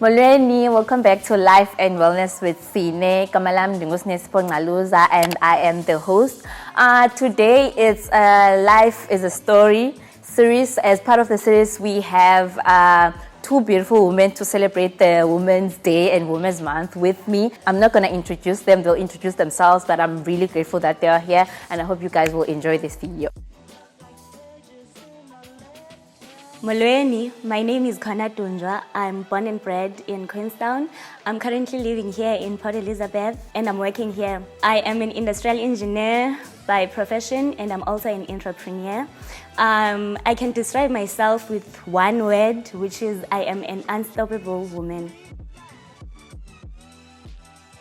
Molweni, welcome back to Life and Wellness with Sine. Kamalam Dingusnespo Ngaluza, and I am the host. Today it's Life is a Story series. As part of the series, we have two beautiful women to celebrate the Women's Day and Women's Month with me. I'm not going to introduce them, they'll introduce themselves, but I'm really grateful that they are here, and I hope you guys will enjoy this video. Molweni, my name is Dunjwa. I'm born and bred in Queenstown. I'm currently living here in Port Elizabeth and I'm working here. I am an industrial engineer by profession and I'm also an entrepreneur. I can describe myself with one word, which is I am an unstoppable woman.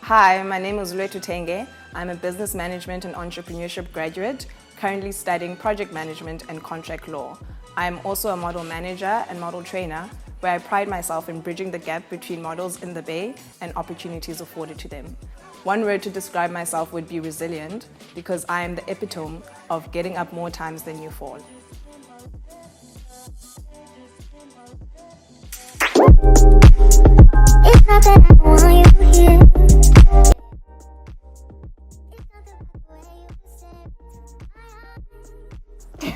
Hi, my name is Lwethu Tenge. I'm a business management and entrepreneurship graduate, currently studying project management and contract law. I'm also a model manager and model trainer, where I pride myself in bridging the gap between models in the Bay and opportunities afforded to them. One word to describe myself would be resilient, because I am the epitome of getting up more times than you fall. It's not that I want you here.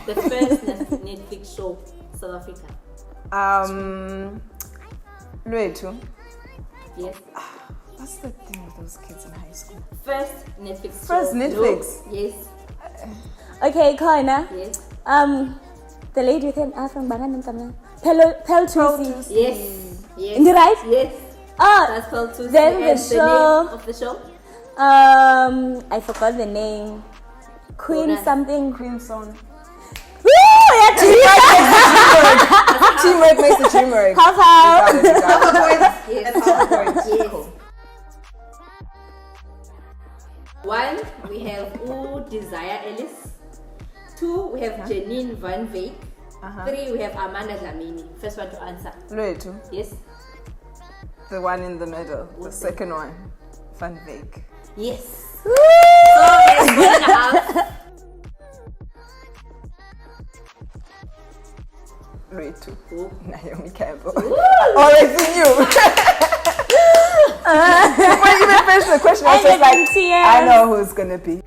The first Netflix show, South Africa. Lwethu. Yes. What's the thing with those kids in high school? First Netflix show. First Netflix? No. Yes. Okay, Khona. Yes. The lady with him from Bangan Pel Yes. Yes. Is it right? Yes. Ah, That's Pel then the and show. The name of the show? I forgot the name. Queen Khona. something. Queen Song. Woo! Yeah, Teamwork makes the dream work. Half. You got it. Yes. And half a point. Yes. Cool. One, we have Desire Ellis. Two, we have Janine Van Veek. Three, we have Amanda Dlamini. First one to answer. Lwethu, Yes. the one in the middle, the second one, Van Veek. Yes. So it's 1.5. Lwethu. Who? Naomi Campbell. Oh, it's you. Before you even finish the question, I was just like, I know who's gonna be.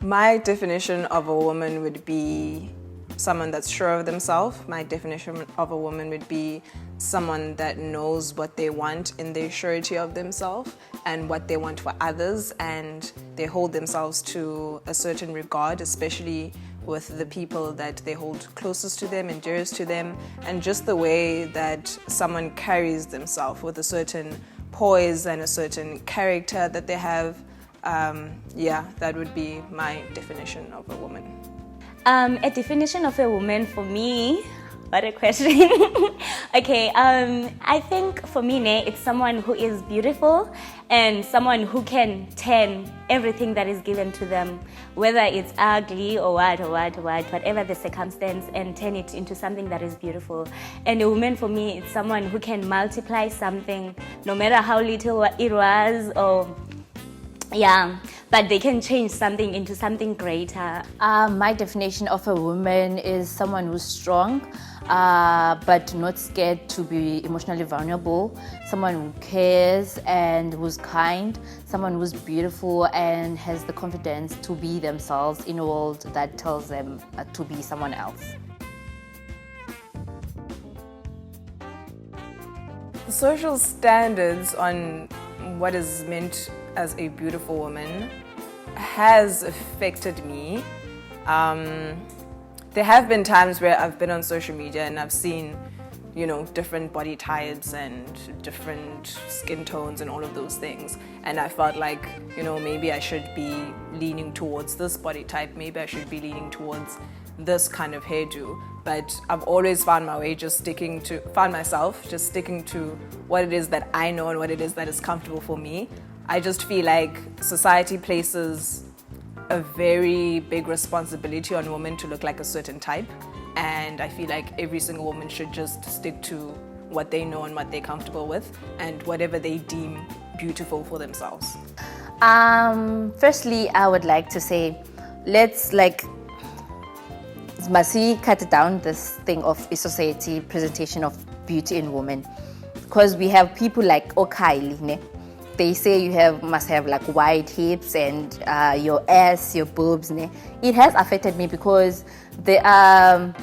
My definition of a woman would be someone that's sure of themselves. My definition of a woman would be someone that knows what they want in their surety of themselves and what they want for others, and they hold themselves to a certain regard, especially with the people that they hold closest to them and dearest to them, and just the way that someone carries themselves with a certain poise and a certain character that they have. That would be my definition of a woman. A definition of a woman for me, what a question. Okay, I think for me, it's someone who is beautiful and someone who can turn everything that is given to them, whether it's ugly or whatever the circumstance, and turn it into something that is beautiful. And a woman for me is someone who can multiply something, no matter how little it was, or but they can change something into something greater. My definition of a woman is someone who's strong, but not scared to be emotionally vulnerable, someone who cares and who's kind, someone who's beautiful and has the confidence to be themselves in a world that tells them to be someone else. The social standards on what is meant as a beautiful woman has affected me. There have been times where I've been on social media and I've seen, different body types and different skin tones and all of those things. And I felt like, maybe I should be leaning towards this body type. Maybe I should be leaning towards this kind of hairdo. But I've always found myself just sticking to what it is that I know and what it is that is comfortable for me. I just feel like society places a very big responsibility on women to look like a certain type, and I feel like every single woman should just stick to what they know and what they're comfortable with and whatever they deem beautiful for themselves. Firstly, I would like to say, let's must we cut down this thing of a society presentation of beauty in women, because we have people like Okaili, ne? They say must have like wide hips and your ass, your boobs, ne? It has affected me because there are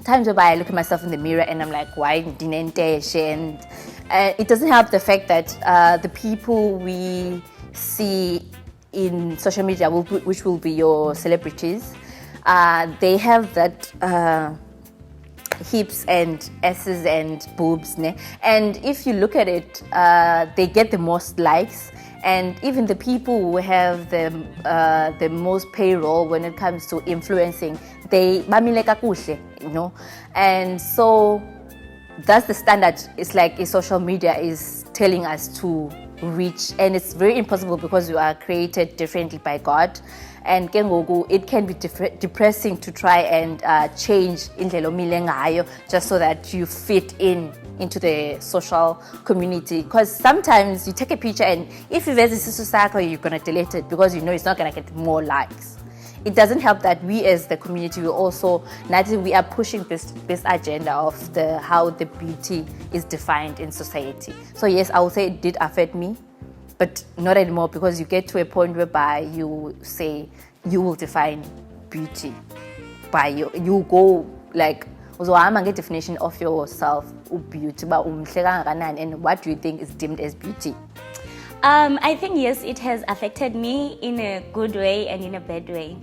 times where I look at myself in the mirror and I'm like, why didn't and it doesn't help the fact that the people we see in social media, which will be your celebrities, they have that hips and asses and boobs, ne? And if you look at it, they get the most likes, and even the people who have the most payroll when it comes to influencing, they bamileka kuhle, you know. And so that's the standard. It's like social media is telling us to reach, and it's very impossible because we are created differently by God. And it can be depressing to try and change indlela omile ngayo just so that you fit into the social community. Because sometimes you take a picture and if you visit Susako, you're gonna delete it because you know it's not gonna get more likes. It doesn't help that we as the community, we are pushing this agenda of how the beauty is defined in society. So yes, I would say it did affect me, but not anymore, because you get to a point whereby you say you will define beauty by you go like uzohamba nge-definition of yourself, beauty, and what do you think is deemed as beauty? I think yes, it has affected me in a good way and in a bad way.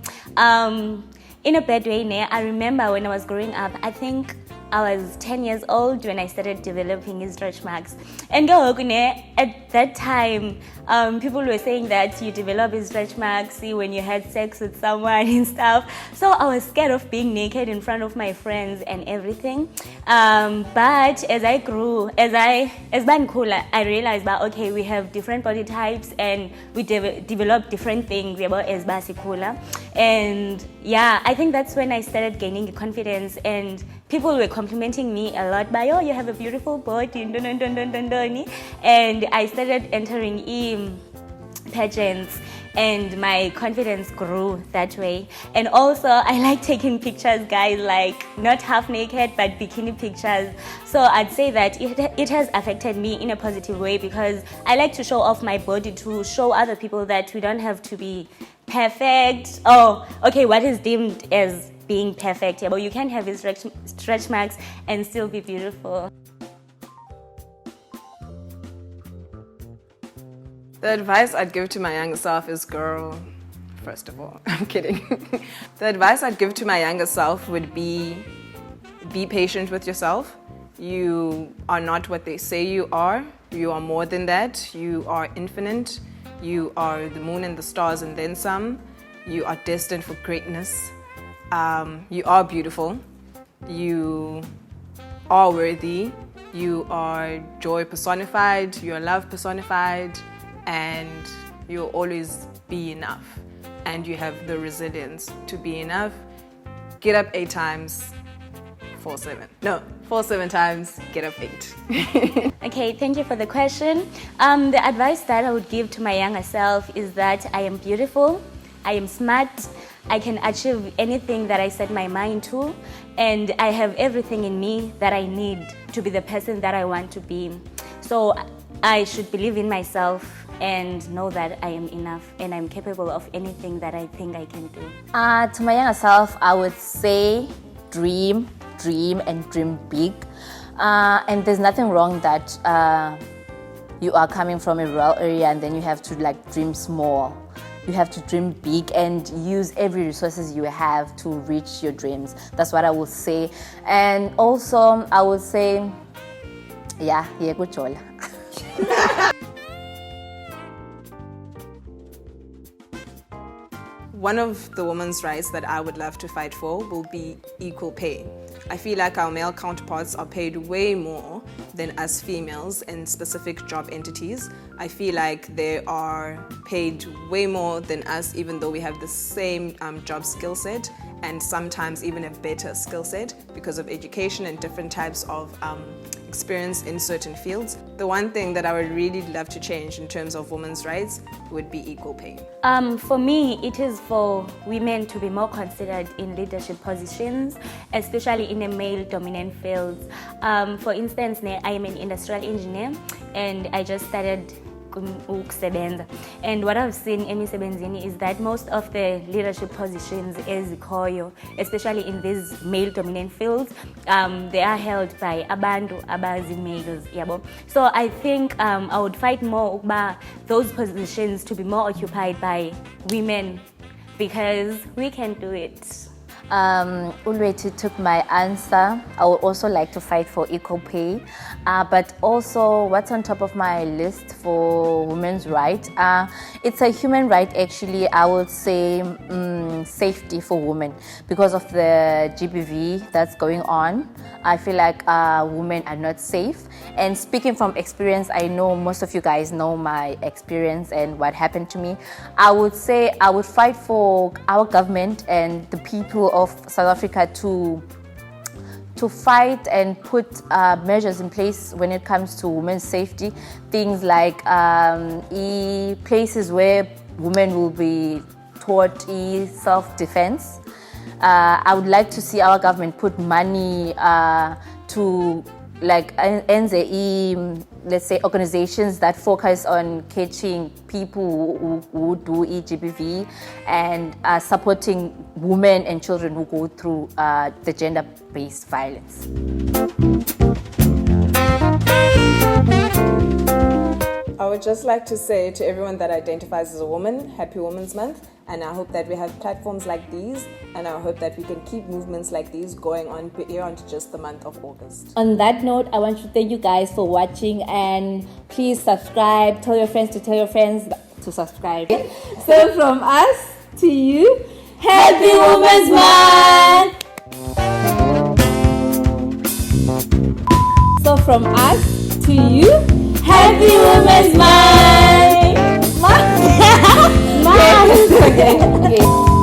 In a bad way, I remember when I was growing up, I think I was 10 years old when I started developing stretch marks. And at that time, people were saying that you develop stretch marks when you had sex with someone and stuff. So I was scared of being naked in front of my friends and everything. But as I grew, as Khona, I realized that okay, we have different body types and we develop different things as Khona. And yeah, I think that's when I started gaining confidence, and people were complimenting me a lot by, oh, you have a beautiful body, and I started entering pageants, and my confidence grew that way. And also, I like taking pictures, guys, like not half naked, but bikini pictures. So I'd say that it has affected me in a positive way, because I like to show off my body to show other people that we don't have to be perfect. Oh, okay, what is deemed as being perfect? Yeah, but you can have stretch marks and still be beautiful. The advice I'd give to my younger self is, girl, first of all, I'm kidding. The advice I'd give to my younger self would be patient with yourself. You are not what they say you are. You are more than that. You are infinite. You are the moon and the stars and then some. You are destined for greatness. You are beautiful. You are worthy. You are joy personified. You are love personified. And you'll always be enough. And you have the resilience to be enough. Get up 8 times, 4 7 times, get up 8. Okay, thank you for the question. The advice that I would give to my younger self is that I am beautiful, I am smart, I can achieve anything that I set my mind to, and I have everything in me that I need to be the person that I want to be. So I should believe in myself and know that I am enough and I'm capable of anything that I think I can do. To my younger self, I would say dream and dream big. And there's nothing wrong that you are coming from a rural area and then you have to dream small. You have to dream big and use every resources you have to reach your dreams. That's what I would say. And also, I would say, yeah, good job. One of the women's rights that I would love to fight for will be equal pay. I feel like our male counterparts are paid way more than us females in specific job entities. I feel like they are paid way more than us, even though we have the same job skill set and sometimes even a better skill set because of education and different types of experience in certain fields. The one thing that I would really love to change in terms of women's rights would be equal pay. For me, it is for women to be more considered in leadership positions, especially in the male-dominant fields. For instance, I am an industrial engineer, and I just started ukusebenza. And what I've seen emisebenzini is that most of the leadership positions ezikhoyo, especially in these male-dominant fields, they are held by abantu abazi-males, yabo. So I think I would fight more ukuba those positions to be more occupied by women, because we can do it. Lwethu took my answer. I would also like to fight for equal pay, but also what's on top of my list for women's rights? It's a human right actually. I would say safety for women because of the GBV that's going on. I feel like women are not safe. And speaking from experience, I know most of you guys know my experience and what happened to me. I would say I would fight for our government and the people of South Africa to fight and put measures in place when it comes to women's safety. Things like places where women will be taught self-defense. I would like to see our government put money to let's say organizations that focus on catching people who do GBV and supporting women and children who go through the gender-based violence. I would just like to say to everyone that identifies as a woman, Happy Women's Month, and I hope that we have platforms like these, and I hope that we can keep movements like these going on beyond just the month of August. On that note, I want to thank you guys for watching, and please subscribe, tell your friends to tell your friends to subscribe. So from us to you, Happy Women's Month! So from us to you, Happy Women's Month! Okay.